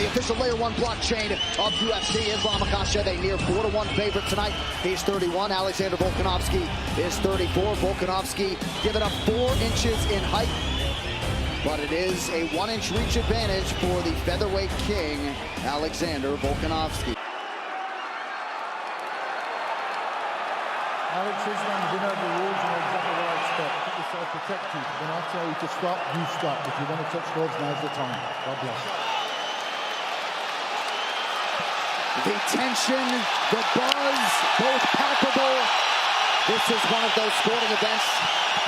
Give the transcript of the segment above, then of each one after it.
official layer 1 blockchain of UFC. Islam Makhachev, a near 4-1 favorite tonight. He's 31. Alexander Volkanovski is 34. Volkanovski giving up 4 inches in height, but it is a 1-inch reach advantage for the featherweight king, Alexander Volkanovski. Alex Islam, you know the rules, you know exactly where I stop. Keep yourself protected. When I tell you to stop, you stop. If you want to touch gloves, now's the time. God bless. The tension, the buzz, both palpable. This is one of those sporting events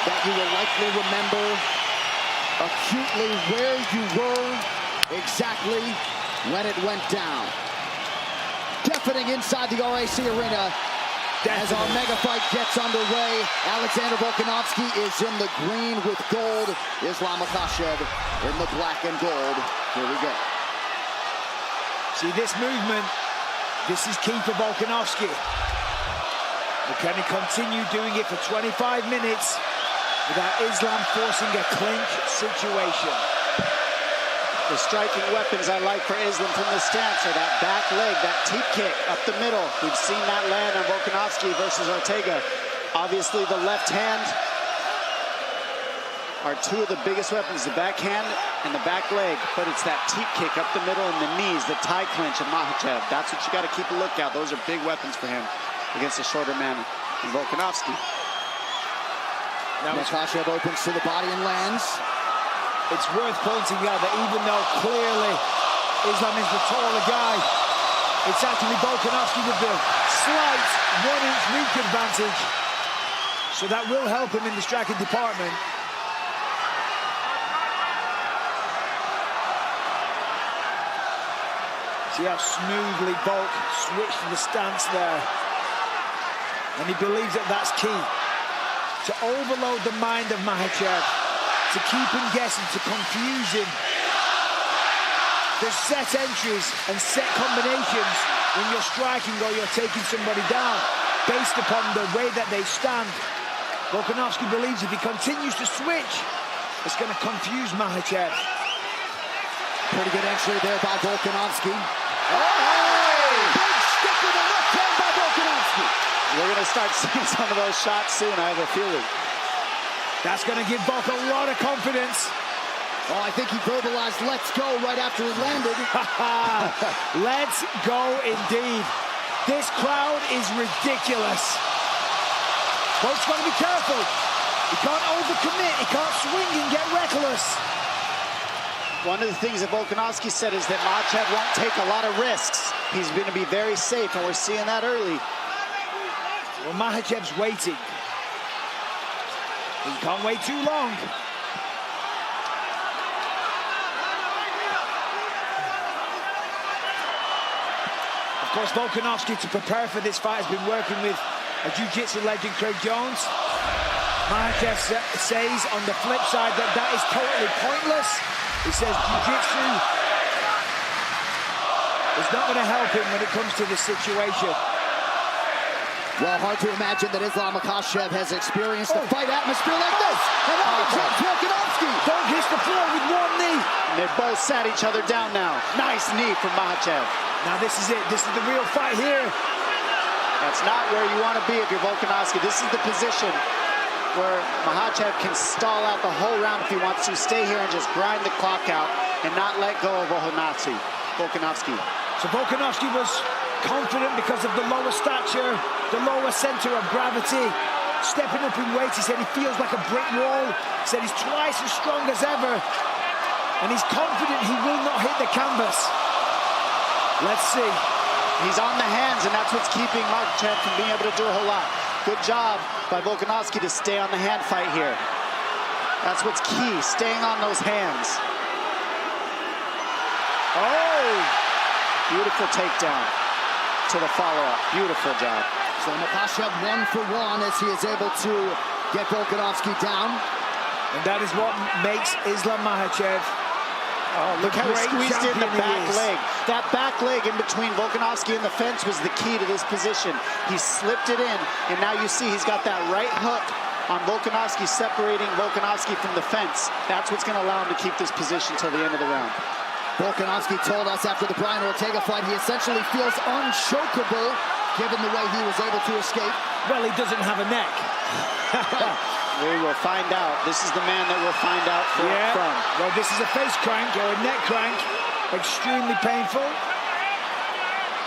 that you will likely remember acutely where you were exactly when it went down. Deafening inside the RAC arena. As our mega fight gets underway, Alexander Volkanovski is in the green with gold. Islam Makhachev in the black and gold. Here we go. See this movement, this is key for Volkanovski. But can he continue doing it for 25 minutes without Islam forcing a clinch situation? The striking weapons I like for Islam from the stance are that back leg, that teep kick up the middle. We've seen that land on Volkanovski versus Ortega. Obviously, the left hand are two of the biggest weapons, the backhand and the back leg. But it's that teep kick up the middle and the knees, the tie clinch of Makhachev. That's what you got to keep a lookout. Those are big weapons for him against a shorter man than Volkanovski. Now Makhachev opens to the body and lands. It's worth pointing out that even though clearly Islam is the taller guy, it's actually Volkanovski with the slight 1-inch reach advantage. So that will help him in the striking department. See how smoothly Volk switched the stance there. And he believes that that's key. To overload the mind of Makhachev, to keep him guessing, to confuse him. There's set entries and set combinations when you're striking or you're taking somebody down based upon the way that they stand. Volkanovski believes if he continues to switch, it's going to confuse Makhachev. Pretty good entry there by Volkanovski. Oh! Big stick with the left hand by Volkanovski. We're going to start seeing some of those shots soon, I have a feeling. That's going to give Volk a lot of confidence. Oh, I think he verbalized "let's go" right after he landed. Let's go indeed. This crowd is ridiculous. Volk's got to be careful. He can't overcommit. He can't swing and get reckless. One of the things that Volkanovski said is that Makhachev won't take a lot of risks. He's going to be very safe, and we're seeing that early. Well, Makhachev's waiting. He can't wait too long. Of course, Volkanovski, to prepare for this fight, has been working with a jiu-jitsu legend, Craig Jones. Makhachev says on the flip side that that is totally pointless. He says jiu-jitsu is not going to help him when it comes to this situation. Well, hard to imagine that Islam Makhachev has experienced a fight atmosphere like this. And Alexander Volkanovski. Don't hit the floor with one knee. And they've both sat each other down now. Nice knee from Makhachev. Now this is it. This is the real fight here. That's not where you want to be if you're Volkanovski. This is the position where Makhachev can stall out the whole round if he wants to. Stay here and just grind the clock out and not let go of Volkanovski. So Volkanovski was confident because of the lower stature, the lower center of gravity. Stepping up in weight, he said he feels like a brick wall. He said he's twice as strong as ever. And he's confident he will not hit the canvas. Let's see. He's on the hands, and that's what's keeping Makhachev from being able to do a whole lot. Good job by Volkanovski to stay on the hand fight here. That's what's key, staying on those hands. Oh! Beautiful takedown to the follow-up. Beautiful job. So Makhachev 1 for 1 as he is able to get Volkanovski down. And that is what makes Islam Makhachev. Oh, look how he squeezed in the back leg. That back leg in between Volkanovski and the fence was the key to this position. He slipped it in, and now you see he's got that right hook on Volkanovski, separating Volkanovski from the fence. That's what's going to allow him to keep this position till the end of the round. Volkanovski told us after the Brian Ortega fight he essentially feels unchokeable given the way he was able to escape. Well, he doesn't have a neck. We will find out. This is the man that we'll find out from. Well, this is a face crank or a neck crank. Extremely painful.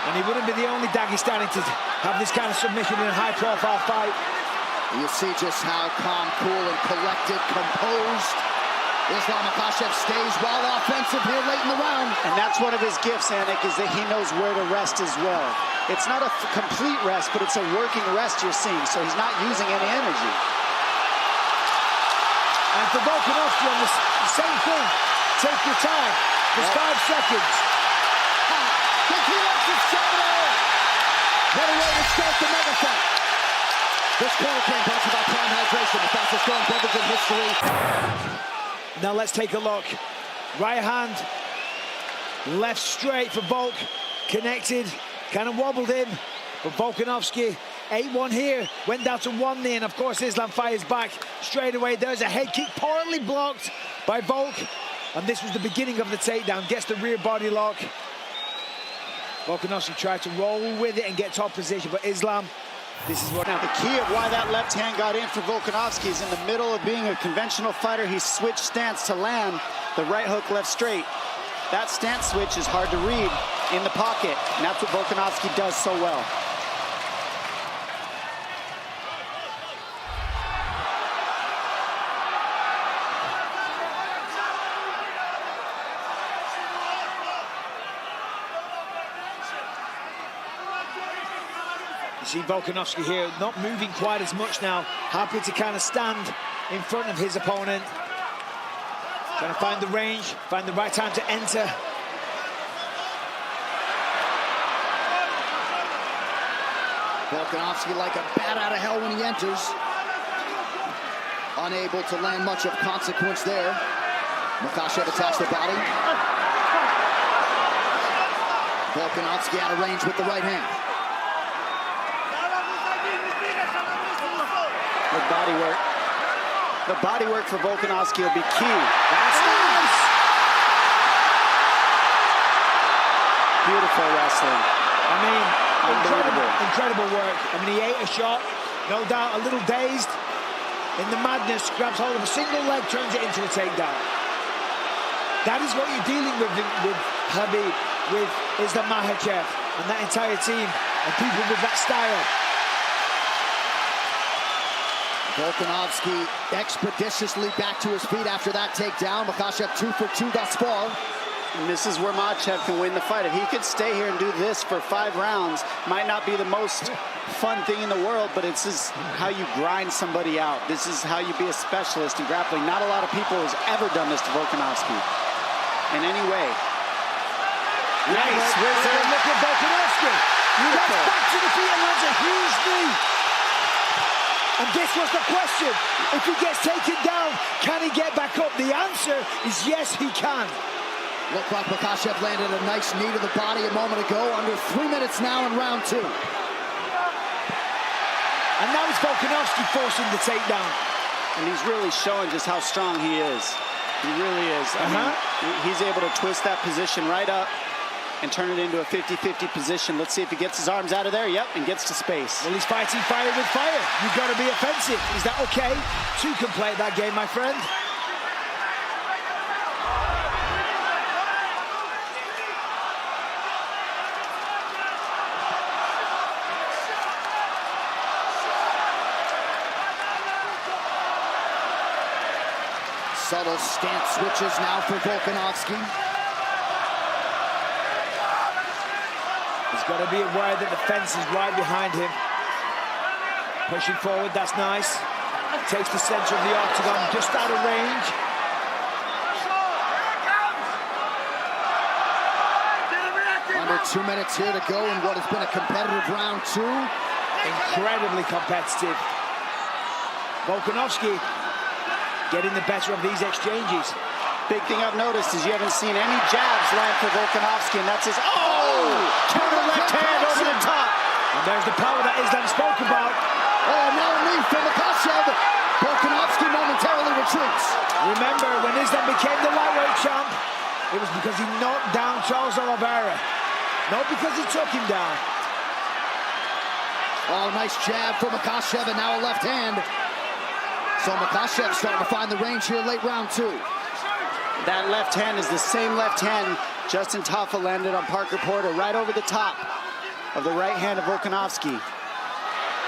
And he wouldn't be the only Dagestani to have this kind of submission in a high-profile fight. You see just how calm, cool, and collected, composed Islam Makhachev stays while offensive here late in the round. And that's one of his gifts, Anik, is that he knows where to rest as well. It's not a complete rest, but it's a working rest you're seeing, so he's not using any energy. And for Volkanovski on the same thing, take your time. There's 5 seconds. What a way to start the mega fight. This corner came brought to you by Prime Hydration, the fastest growing beverage in history. Now let's take a look. Right hand, left straight for Volk. Connected, kind of wobbled him. But Volkanovski, 8-1 here, went down to 1 knee, and of course Islam fires back straight away. There's a head kick, partly blocked by Volk. And this was the beginning of the takedown. Gets the rear body lock. Volkanovski tried to roll with it and get top position, but Islam, this is what... Now, the key of why that left hand got in for Volkanovski is in the middle of being a conventional fighter, he switched stance to land the right hook left straight. That stance switch is hard to read in the pocket, and that's what Volkanovski does so well. You see Volkanovski here not moving quite as much now, happy to kind of stand in front of his opponent, trying to find the range, find the right time to enter. Volkanovski like a bat out of hell when he enters, unable to land much of consequence there. Makhachev attacks the body. Volkanovski out of range with the right hand. Good body work. The body work for Volkanovski will be key. That's nice! Beautiful wrestling. I mean, unbelievable. Incredible work. I mean, he ate a shot, no doubt a little dazed. In the madness, grabs hold of a single leg, turns it into a takedown. That is what you're dealing with Khabib, with Islam Makhachev and that entire team, and people with that style. Volkanovski expeditiously back to his feet after that takedown. Makhachev 2 for 2 thus far. And this is where Makhachev can win the fight. If he could stay here and do this for 5 rounds, might not be the most fun thing in the world, but it's just how you grind somebody out. This is how you be a specialist in grappling. Not a lot of people has ever done this to Volkanovski in any way. Nice. Look at Volkanovski. That's back to the feet and lands a huge knee. And this was the question. If he gets taken down, can he get back up? The answer is yes, he can. Looked like Makhachev landed a nice knee to the body a moment ago. Under 3 minutes now in round 2. And now it's Volkanovski forcing the takedown. And he's really showing just how strong he is. He really is. I mean, he's able to twist that position right up and turn it into a 50-50 position. Let's see if he gets his arms out of there. Yep, and gets to space. Well, he's fighting fire with fire. You've got to be offensive. Is that okay? 2 can play that game, my friend. Subtle stance switches now for Volkanovski. He's got to be aware that the fence is right behind him. Pushing forward, that's nice. Takes the center of the octagon, just out of range. Under 2 minutes here to go in what has been a competitive round 2. Incredibly competitive. Volkanovski getting the better of these exchanges. Big thing I've noticed is you haven't seen any jabs land for Volkanovski, and that's his... Counter left hand over the top. And there's the power that Islam spoke about. Oh, now a knee for Makhachev. Volkanovski momentarily retreats. Remember, when Islam became the lightweight champ, It was because he knocked down Charles Oliveira, not because he took him down. Oh, nice jab for Makhachev, and now a left hand. So Makhachev starting to find the range here late round 2. That left hand is the same left hand Justin Tafa landed on Parker Porter, right over the top of the right hand of Volkanovski.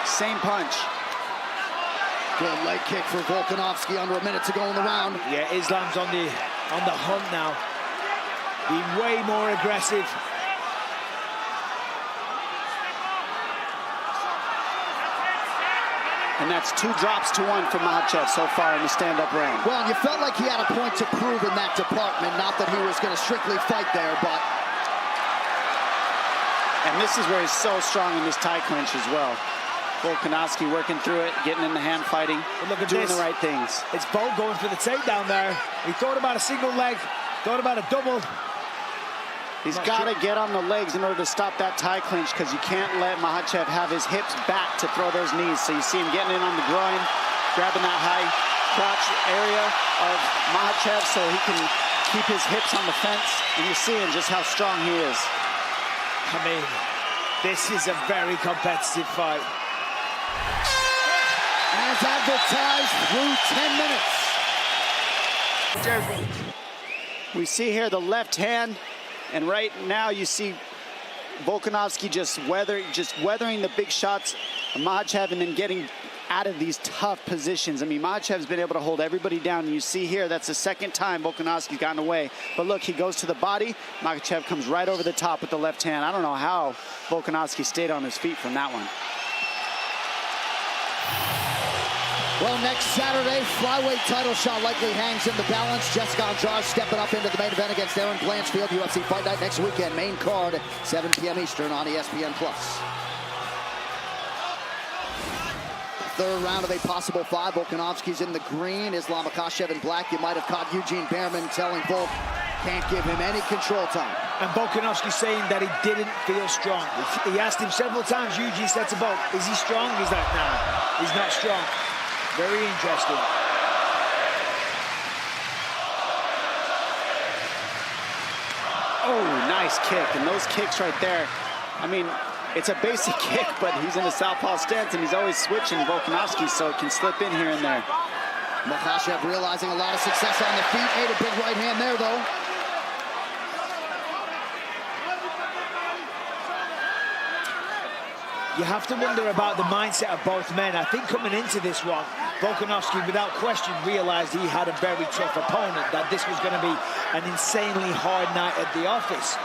Same punch. Good leg kick for Volkanovski, under a minute to go in the round. Yeah, Islam's on the hunt now. Being way more aggressive. And that's 2 drops to 1 for Makhachev so far in the stand-up round. Well, you felt like he had a point to prove in that department. Not that he was going to strictly fight there, but... And this is where he's so strong in this tie clinch as well. Volkanovski working through it, getting in the hand fighting, but look at doing this. the right things. It's Volk going for the takedown there. He thought about a single leg, thought about a double. He's got to get on the legs in order to stop that tie clinch, because you can't let Makhachev have his hips back to throw those knees. So you see him getting in on the groin, grabbing that high crotch area of Makhachev so he can keep his hips on the fence. And you're seeing just how strong he is. I mean, this is a very competitive fight. As advertised, through 10 minutes. We see here the left hand, and right now you see Volkanovski just weathering the big shots of Makhachev and then getting out of these tough positions. I mean, Makhachev's been able to hold everybody down, and you see here that's the second time Volkanovski's gotten away. But look, he goes to the body. Makhachev comes right over the top with the left hand. I don't know how Volkanovski stayed on his feet from that one. Well, next Saturday, flyweight title shot likely hangs in the balance. Jessica Andrade stepping up into the main event against Erin Blanchfield. UFC Fight Night next weekend. Main card, 7 p.m. Eastern on ESPN+. Third round of a possible 5. Volkanovski's in the green. Islam Makhachev in black. You might have caught Eugene Behrman telling Volk, can't give him any control time. And Volkanovski saying that he didn't feel strong. He asked him several times, Eugene said to Volk, is he strong? He's like, nah, he's not strong. Very interesting. Oh, nice kick. And those kicks right there, I mean, it's a basic kick, but he's in a southpaw stance, and he's always switching Volkanovski, so it can slip in here and there. Makhachev realizing a lot of success on the feet. Ate a big right hand there, though. You have to wonder about the mindset of both men. I think coming into this one, Volkanovski, without question, realized he had a very tough opponent, that this was going to be an insanely hard night at the office.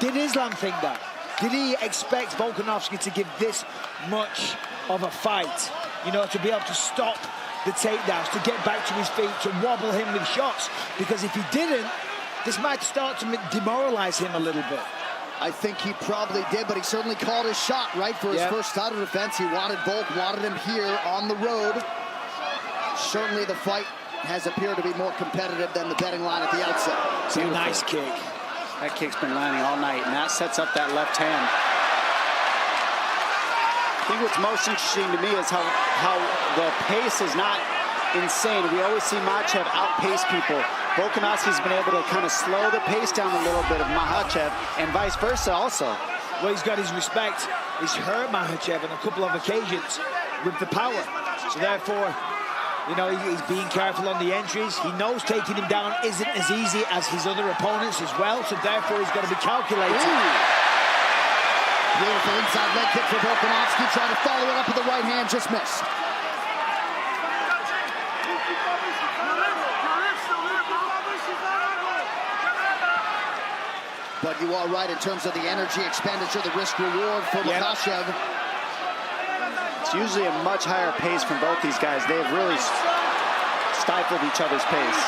Did Islam think that? Did he expect Volkanovski to give this much of a fight? You know, to be able to stop the takedowns, to get back to his feet, to wobble him with shots? Because if he didn't, this might start to demoralize him a little bit. I think he probably did, but he certainly called his shot, right, for his first title defense. He wanted Volk, wanted him here on the road. Certainly the fight has appeared to be more competitive than the betting line at the outset. It's a nice kick. That kick's been landing all night, and that sets up that left hand. I think what's most interesting to me is how the pace is not insane. We always see Makhachev outpace people. Volkanovski's been able to kind of slow the pace down a little bit of Makhachev, and vice versa also. Well, he's got his respect. He's hurt Makhachev on a couple of occasions with the power. So therefore, you know, he's being careful on the entries. He knows taking him down isn't as easy as his other opponents as well, so therefore he's got to be calculated. Beautiful inside leg kick for Volkanovski, trying to follow it up with the right hand, just missed. But you are right in terms of the energy expenditure, the risk reward for Makhachev. It's usually a much higher pace from both these guys. They've really stifled each other's pace.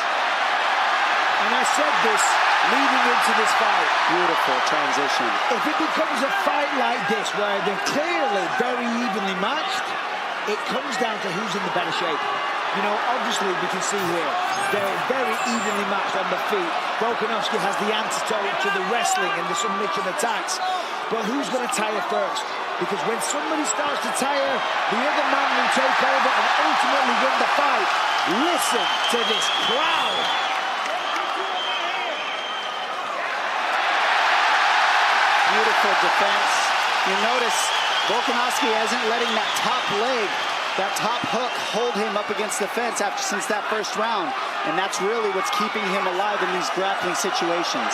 And I said this leading into this fight. Beautiful transition. If it becomes a fight like this, where they're clearly very evenly matched, it comes down to who's in the better shape. You know, obviously we can see here, they're very evenly matched on the feet. Volkanovski has the antidote to the wrestling and the submission attacks. But who's going to tire first? Because when somebody starts to tire, the other man will take over and ultimately win the fight. Listen to this crowd. beautiful defense. You notice Volkanovski isn't letting that top leg, that top hook, hold him up against the fence since that first round. And that's really what's keeping him alive in these grappling situations.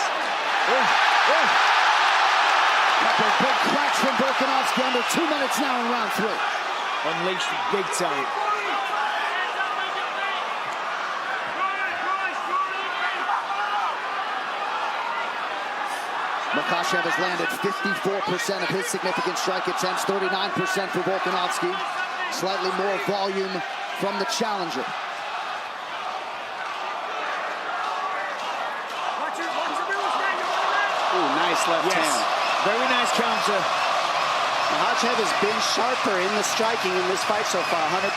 Couple of big cracks from Volkanovski under 2 minutes now in round 3. Unleashed big time. Makhachev has landed 54% of his significant strike attempts, 39% for Volkanovski. Slightly more volume from the challenger. Ooh, nice left hand. Very nice counter. Makhachev has been sharper in the striking in this fight so far, 100%.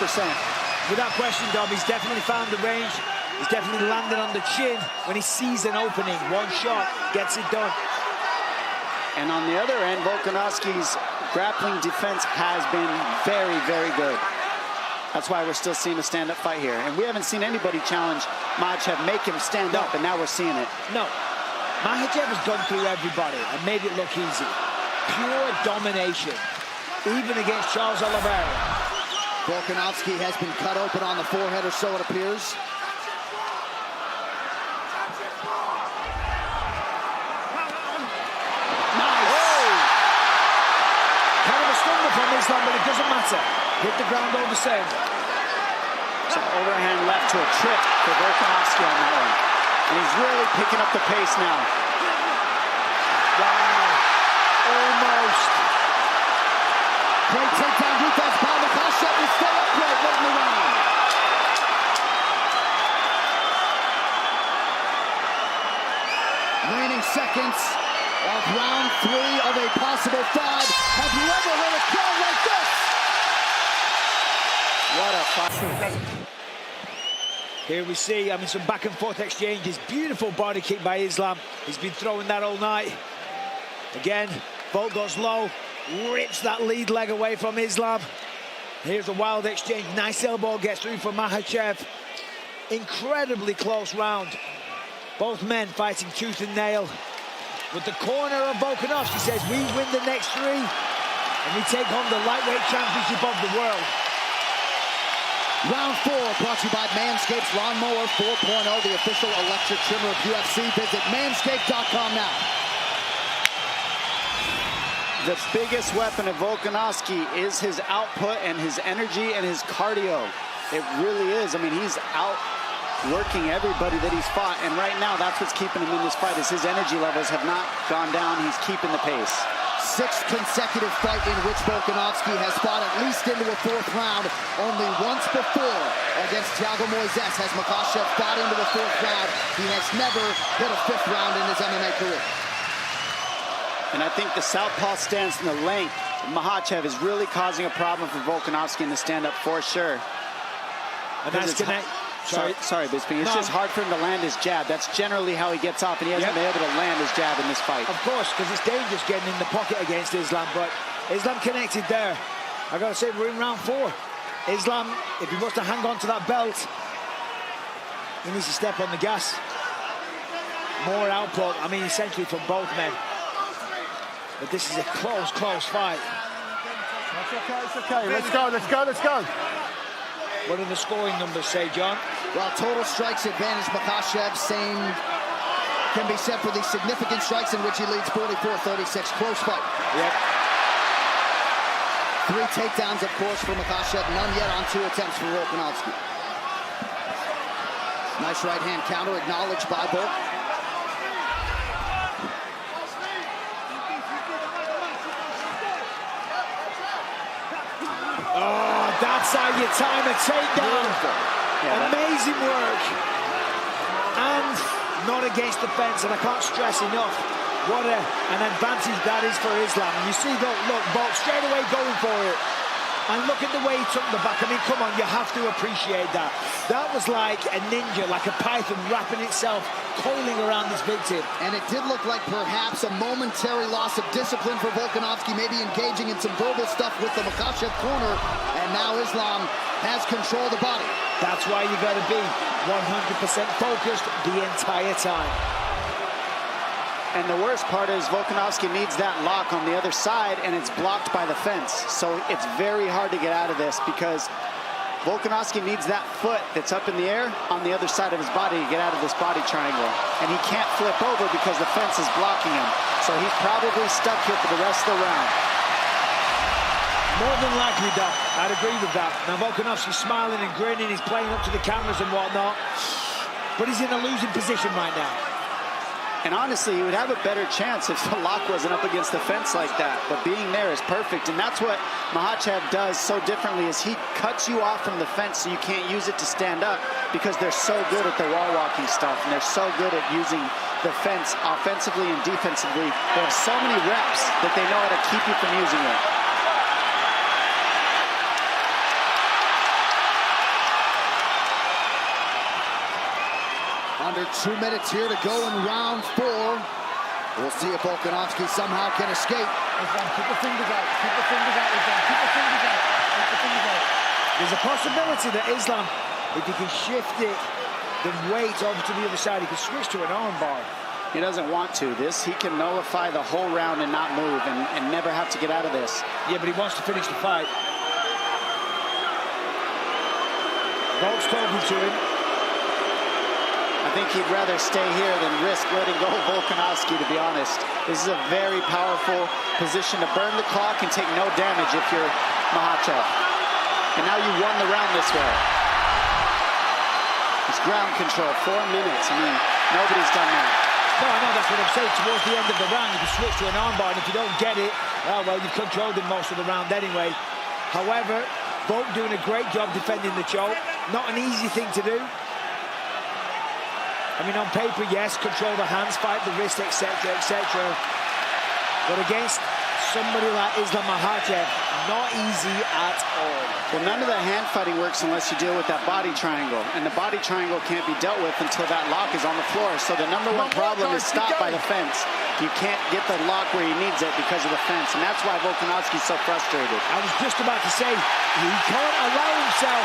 Without question, Dom, he's definitely found the range. He's definitely landed on the chin when he sees an opening. One shot gets it done. And on the other end, Volkanovski's grappling defense has been very, very good. That's why we're still seeing a stand-up fight here. And we haven't seen anybody challenge Makhachev, make him stand up, and now we're seeing it. No. Makhachev has gone through everybody and made it look easy. Pure domination, even against Charles Oliveira. Volkanovski has been cut open on the forehead, or so it appears. From Islam, but it doesn't matter. Hit the ground all the same. Some overhand left to a trip for Volkanovski on that one. And he's really picking up the pace now. Wow. Almost. Great takedown defense by Makhachev. He's still upright late in the round. Remaining seconds of round 3 of a possible 5. Have you ever heard a crowd like this? What a fight. Here we see, some back and forth exchanges. Beautiful body kick by Islam. He's been throwing that all night. Again, Volk goes low, rips that lead leg away from Islam. Here's a wild exchange. Nice elbow gets through for Makhachev. Incredibly close round. Both men fighting tooth and nail. With the corner of Volkanovski says, we win the next 3 and we take home the lightweight championship of the world. Round 4 brought to you by Manscaped's Lawnmower 4.0, the official electric trimmer of UFC. Visit manscaped.com now. The biggest weapon of Volkanovski is his output and his energy and his cardio. It really is. He's out working everybody that he's fought, and right now that's what's keeping him in this fight, is his energy levels have not gone down. He's keeping the pace. 6th consecutive fight in which Volkanovski has fought at least into a 4th round. Only once before against Thiago Moises has Makhachev fought into the 4th round. He has never hit a 5th round in his MMA career. And I think the southpaw stance and the length of Makhachev is really causing a problem for Volkanovski in the stand-up for sure. And that's connect. Sorry, Bisping. It's just hard for him to land his jab. That's generally how he gets off, and he hasn't been able to land his jab in this fight. Of course, because it's dangerous getting in the pocket against Islam, but Islam connected there. I got to say, we're in round 4. Islam, if he wants to hang on to that belt, he needs to step on the gas. More output, essentially from both men. But this is a close fight. That's okay. Let's go. What do the scoring numbers say, John? Well, total strikes advantage Makhachev. Same can be said for the significant strikes in which he leads 44-36. Close fight. Yep. 3 takedowns, of course, for Makhachev. None yet on 2 attempts for Volkanovski. Nice right hand counter acknowledged by Volk. Oh, that's how you time a takedown. Amazing work. And not against the fence, and I can't stress enough what an advantage that is for Islam. You see, look, Volk straight away going for it. And look at the way he took the back. Come on, you have to appreciate that. That was like a ninja, like a python wrapping itself, coiling around his victim. And it did look like perhaps a momentary loss of discipline for Volkanovski, maybe engaging in some verbal stuff with the Makhachev corner. And now Islam has control of the body. That's why you got to be 100% focused the entire time. And the worst part is Volkanovski needs that lock on the other side, and it's blocked by the fence. So it's very hard to get out of this because Volkanovski needs that foot that's up in the air on the other side of his body to get out of this body triangle. And he can't flip over because the fence is blocking him. So he's probably stuck here for the rest of the round. More than likely, Doc. I'd agree with that. Now, Volkanovski's smiling and grinning. He's playing up to the cameras and whatnot. But he's in a losing position right now. And honestly, he would have a better chance if the lock wasn't up against the fence like that. But being there is perfect. And that's what Makhachev does so differently is he cuts you off from the fence so you can't use it to stand up because they're so good at the wall walking stuff. And they're so good at using the fence offensively and defensively. They have so many reps that they know how to keep you from using it. Under 2 minutes here to go in round 4. We'll see if Volkanovski somehow can escape. Islam, keep the fingers out. Keep the fingers out, Islam. Keep the fingers out. Keep the fingers out. There's a possibility that Islam, if he can shift it, the weight over to the other side, he can switch to an arm bar. He doesn't want to. He can nullify the whole round and not move and never have to get out of this. Yeah, but he wants to finish the fight. Volk's talking to him. I think he'd rather stay here than risk letting go of Volkanovski, to be honest. This is a very powerful position to burn the clock and take no damage if you're Makhachev. And now you won the round this way. It's ground control, 4 minutes. I mean, nobody's done that. No, I know, that's what I'm saying. Towards the end of the round, you can switch to an armbar, and if you don't get it, oh, well, you've controlled him most of the round anyway. However, Volk doing a great job defending the choke. Not an easy thing to do. I mean, on paper, yes, control the hands, fight the wrist, etc., etc. But against somebody like Islam Makhachev, not easy at all. Well, none of the hand fighting works unless you deal with that body triangle. And the body triangle can't be dealt with until that lock is on the floor. So the number one problem is stopped by the fence. You can't get the lock where he needs it because of the fence. And that's why Volkanovski's so frustrated. I was just about to say, he can't allow himself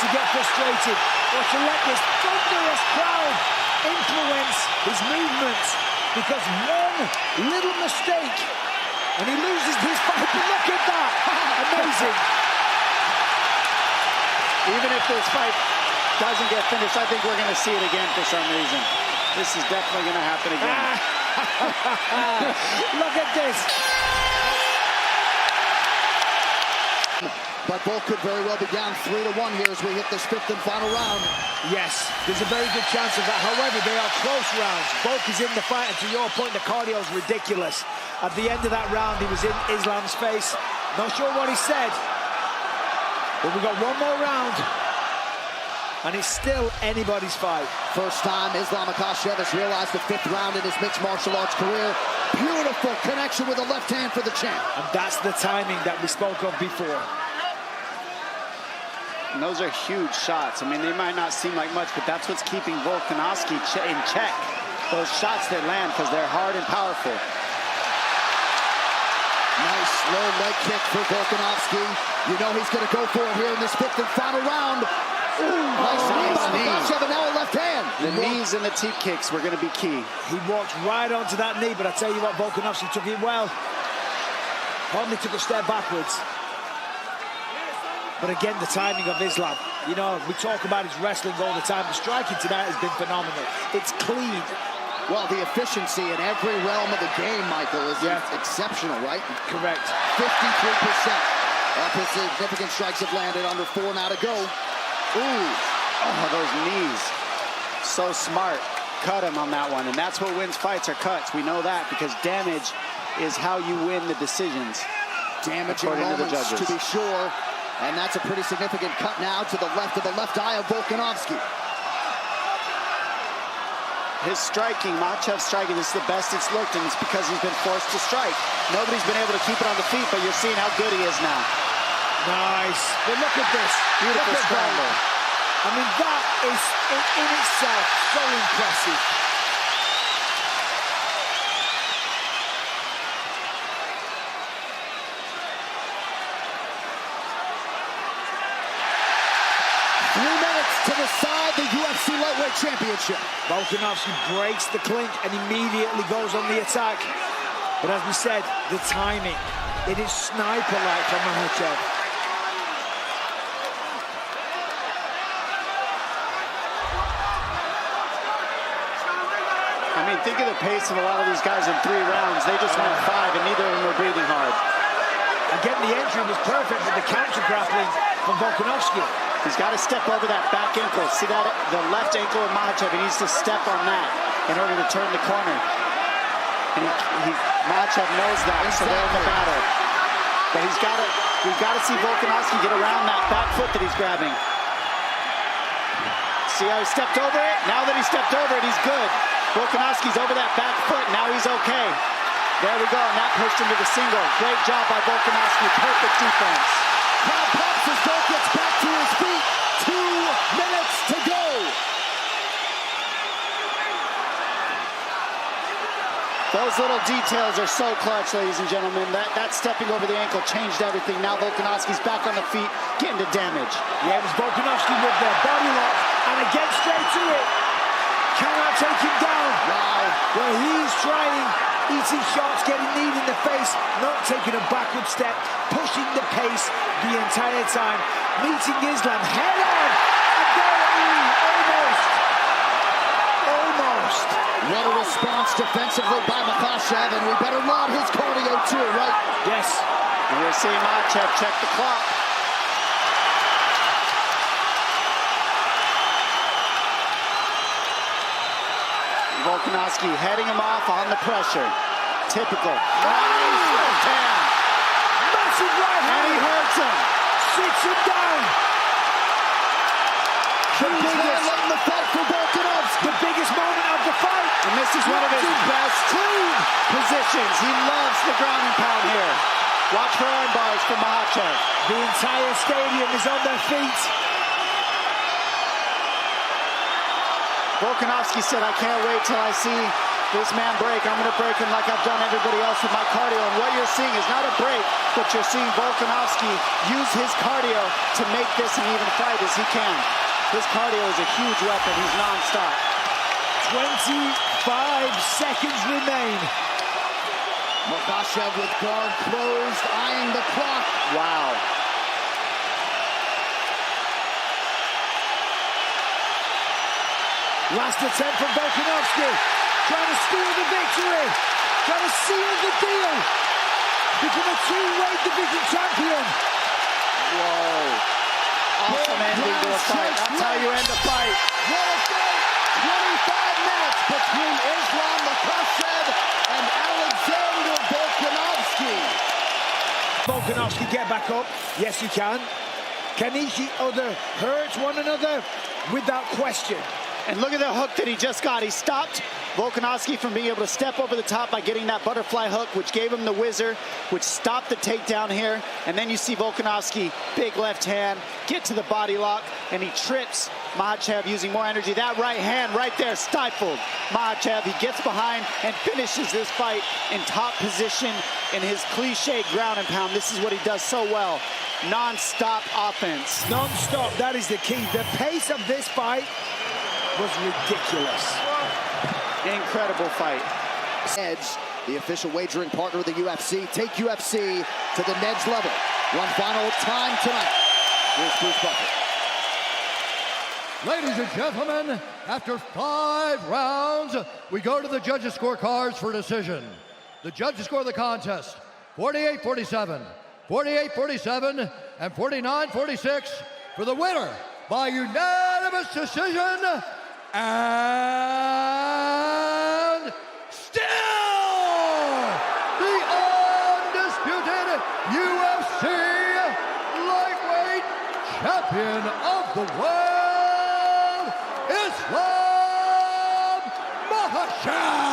to get frustrated or to let this thunderous crowd influence his movements, because one little mistake and he loses his fight. Look at that! Amazing. Even if this fight doesn't get finished, I think we're going to see it again for some reason. This is definitely going to happen again. Look at this. But Volk could very well be down 3-1 here as we hit this 5th and final round. Yes, there's a very good chance of that. However, they are close rounds. Volk is in the fight, and to your point, the cardio is ridiculous. At the end of that round, he was in Islam's face. Not sure what he said, but we've got one more round, and it's still anybody's fight. First time Islam Makhachev has realized the 5th round in his mixed martial arts career. Beautiful connection with the left hand for the champ. And that's the timing that we spoke of before. And those are huge shots. I mean, they might not seem like much, but that's what's keeping Volkanovski in check. Those shots that land, because they're hard and powerful. Nice low leg kick for Volkanovski. You know he's going to go for it here in this 5th and final round. Nice knee by Makhachev, and now a left hand. The knees and the teep kicks were going to be key. He walked right onto that knee, but I tell you what, Volkanovski took it well. Only took a step backwards. But again, the timing of Islam. You know, we talk about his wrestling all the time. The striking tonight has been phenomenal. It's clean. Well, the efficiency in every realm of the game, Michael, is exceptional, right? Correct. 53% of his significant strikes have landed. Under 4 now to go. Ooh. Oh, those knees. So smart. Cut him on that one. And that's what wins fights, are cuts. We know that because damage is how you win the decisions. Damaging moments, to be sure. And that's a pretty significant cut now to the left of the left eye of Volkanovski. His striking, Makhachev's striking, this is the best it's looked, and it's because he's been forced to strike. Nobody's been able to keep it on the feet, but you're seeing how good he is now. Nice. But look at this. Beautiful scramble. I mean, that is in itself so impressive. to decide the UFC lightweight championship. Volkanovski breaks the clink and immediately goes on the attack. But as we said, the timing, it is sniper-like from Makhachev. I mean, think of the pace of a lot of these guys in 3 rounds. They just went 5, and neither of them were breathing hard. Again, the entry was perfect with the counter-grappling from Volkanovski. He's got to step over that back ankle. See that? The left ankle of Makhachev. He needs to step on that in order to turn the corner. And Makhachev knows that, so they're in the battle. But we've got to see Volkanovski get around that back foot that he's grabbing. See how he stepped over it? Now that he stepped over it, he's good. Volkanovski's over that back foot. Now he's okay. There we go, and that pushed him to the single. Great job by Volkanovski. Perfect defense. Crowd pops as Volk gets back to his feet. 2 minutes to go. Those little details are so clutch, ladies and gentlemen. That stepping over the ankle changed everything. Now Volkanovski's back on the feet, getting to damage. Yeah, it was Volkanovski with the body lock, and again straight to it. Cannot take him down. Wow. Well, he's trying, eating shots, getting kneed in the face, not taking a backward step, pushing the pace the entire time, meeting Islam head on, and there almost. What a response defensively by Makhachev, and we better laud his cardio too, right? Yes. And we're seeing Makhachev check the clock. Volkanovski heading him off on the pressure. Typical. Nice left hand. Massive right hand. And he hurts him. Sits him down. The biggest moment of the fight. And this is one of his best positions. He loves the ground and pound here. Watch for arm bars from Makhachev. The entire stadium is on their feet. Volkanovski said, I can't wait till I see this man break. I'm going to break him like I've done everybody else with my cardio. And what you're seeing is not a break, but you're seeing Volkanovski use his cardio to make this an even fight as he can. His cardio is a huge weapon. He's non-stop. 25 seconds remain. Makhachev with guard closed, eyeing the clock. Wow. Last attempt from Volkanovski, trying to steal the victory, trying to seal the deal, become a 2-weight division champion. Whoa. Awesome ending to a fight. That's how you end a fight. What a fight! 25 minutes between Islam Makhachev and Alexander Volkanovski. Volkanovski get back up. Yes, he can. Can each other hurt one another? Without question. And look at the hook that he just got. He stopped Volkanovski from being able to step over the top by getting that butterfly hook, which gave him the whizzer, which stopped the takedown here. And then you see Volkanovski, big left hand, get to the body lock, and he trips Makhachev using more energy. That right hand right there stifled Makhachev. He gets behind and finishes this fight in top position in his cliche ground and pound. This is what he does so well. Non-stop offense. Non-stop, that is the key. The pace of this fight was ridiculous. Incredible fight. Edge, the official wagering partner of the UFC. Take UFC to the Nedge level. One final time tonight. Here's Bruce Buffer. Ladies and gentlemen, after 5 rounds, we go to the judges' scorecards for decision. The judges score the contest 48-47, 48-47, and 49-46 for the winner by unanimous decision. And still the undisputed UFC lightweight champion of the world, Islam Makhachev.